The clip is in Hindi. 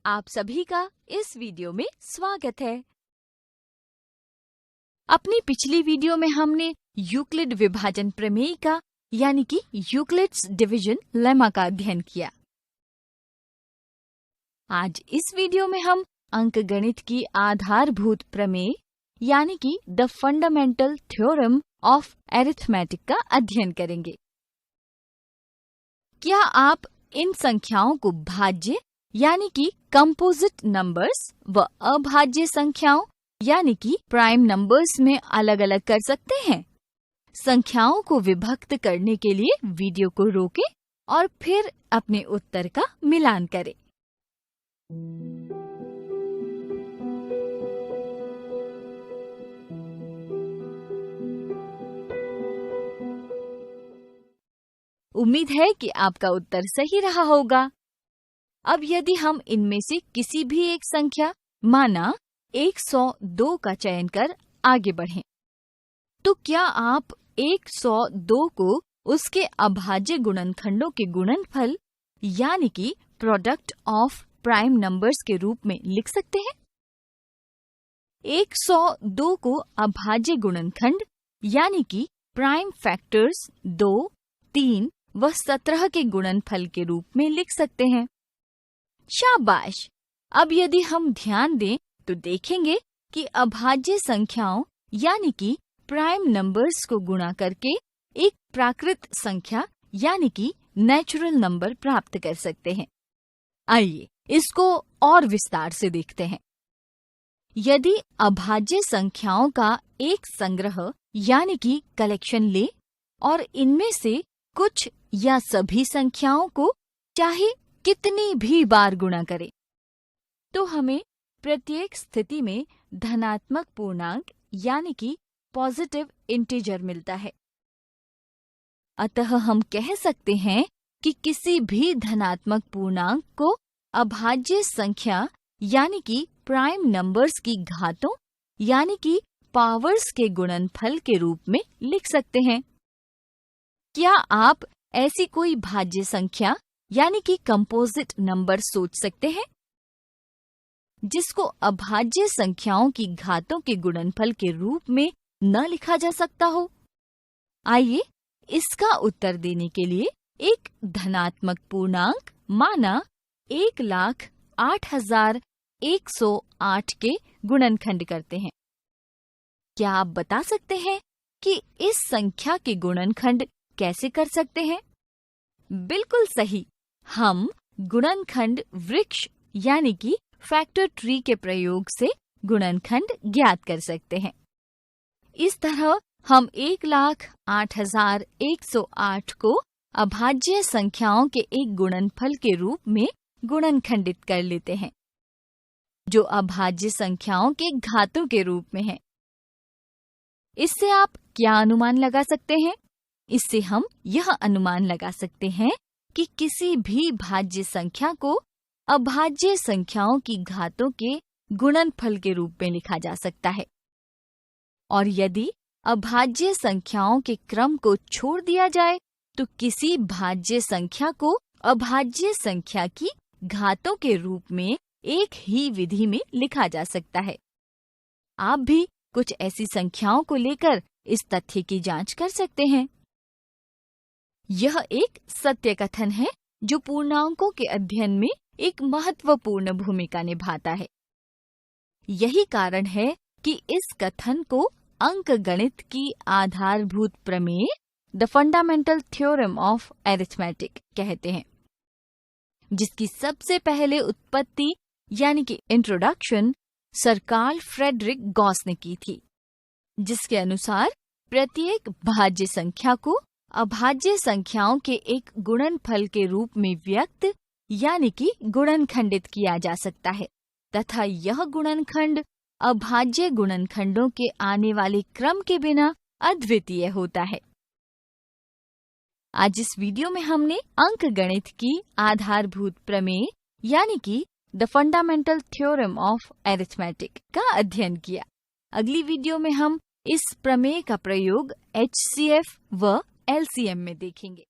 आप सभी का इस वीडियो में स्वागत है। अपनी पिछली वीडियो में हमने यूक्लिड विभाजन प्रमेय का यानी कि यूक्लिड्स डिवीजन लेमा का अध्ययन किया। आज इस वीडियो में हम अंकगणित की आधारभूत प्रमेय यानी कि the fundamental theorem of arithmetic का अध्ययन करेंगे। क्या आप इन संख्याओं को भाज्य यानी कि कंपोजिट नंबर्स व अभाज्य संख्याओं यानी कि प्राइम नंबर्स में अलग अलग कर सकते हैं? संख्याओं को विभक्त करने के लिए वीडियो को रोकें और फिर अपने उत्तर का मिलान करें। उम्मीद है कि आपका उत्तर सही रहा होगा। अब यदि हम इनमें से किसी भी एक संख्या माना 102 का चयन कर आगे बढ़ें, तो क्या आप 102 को उसके अभाज्य गुणनखंडों के गुणनफल यानी कि प्रोडक्ट ऑफ प्राइम नंबर्स के रूप में लिख सकते हैं? 102 को अभाज्य गुणनखंड यानी कि प्राइम फैक्टर्स 2, 3 व 17 के गुणनफल के रूप में लिख सकते हैं। शाबाश! अब यदि हम ध्यान दें तो देखेंगे कि अभाज्य संख्याओं यानी कि प्राइम नंबर्स को गुणा करके एक प्राकृत संख्या यानी कि नेचुरल नंबर प्राप्त कर सकते हैं। आइए इसको और विस्तार से देखते हैं। यदि अभाज्य संख्याओं का एक संग्रह यानी कि कलेक्शन ले और इनमें से कुछ या सभी संख्याओं को चाहे कितनी भी बार गुणा करें, तो हमें प्रत्येक स्थिति में धनात्मक पूर्णांक यानी कि पॉजिटिव इंटीजर मिलता है। अतः हम कह सकते हैं कि किसी भी धनात्मक पूर्णांक को अभाज्य संख्या यानी कि प्राइम नंबर्स की घातों यानी कि पावर्स के गुणनफल के रूप में लिख सकते हैं। क्या आप ऐसी कोई भाज्य संख्या यानी कि कंपोजिट नंबर सोच सकते हैं जिसको अभाज्य संख्याओं की घातों के गुणनफल के रूप में न लिखा जा सकता हो? आइए इसका उत्तर देने के लिए एक धनात्मक पूर्णांक माना 1,08,108 के गुणनखंड करते हैं। क्या आप बता सकते हैं कि इस संख्या के गुणनखंड कैसे कर सकते हैं? बिल्कुल सही, हम गुणनखंड वृक्ष यानी कि फैक्टर ट्री के प्रयोग से गुणनखंड ज्ञात कर सकते हैं। इस तरह हम 1,08,108 को अभाज्य संख्याओं के एक गुणनफल के रूप में गुणनखंडित कर लेते हैं, जो अभाज्य संख्याओं के घातों के रूप में है। इससे आप क्या अनुमान लगा सकते हैं? इससे हम यह अनुमान लगा सकते हैं कि किसी भी भाज्य संख्या को अभाज्य संख्याओं की घातों के गुणनफल के रूप में लिखा जा सकता है। और यदि अभाज्य संख्याओं के क्रम को छोड़ दिया जाए तो किसी भाज्य संख्या को अभाज्य संख्या की घातों के रूप में एक ही विधि में लिखा जा सकता है। आप भी कुछ ऐसी संख्याओं को लेकर इस तथ्य की जांच कर सकते हैं। यह एक सत्य कथन है जो पूर्णांकों के अध्ययन में एक महत्वपूर्ण भूमिका निभाता है। यही कारण है कि इस कथन को अंकगणित की आधारभूत प्रमेय the fundamental theorem of arithmetic कहते हैं, जिसकी सबसे पहले उत्पत्ति यानी कि introduction sir Karl Frederick Gauss ने की थी, जिसके अनुसार प्रत्येक भाज्य संख्या को अभाज्य संख्याओं के एक गुणनफल के रूप में व्यक्त यानी कि गुणनखंडित किया जा सकता है तथा यह गुणनखंड अभाज्य गुणनखंडों के आने वाले क्रम के बिना अद्वितीय होता है। आज इस वीडियो में हमने अंकगणित की आधारभूत प्रमेय यानी कि the fundamental theorem of arithmetic का अध्ययन किया। अगली वीडियो में हम इस प्रमेय का प्रयोग HCF व LCM में देखेंगे।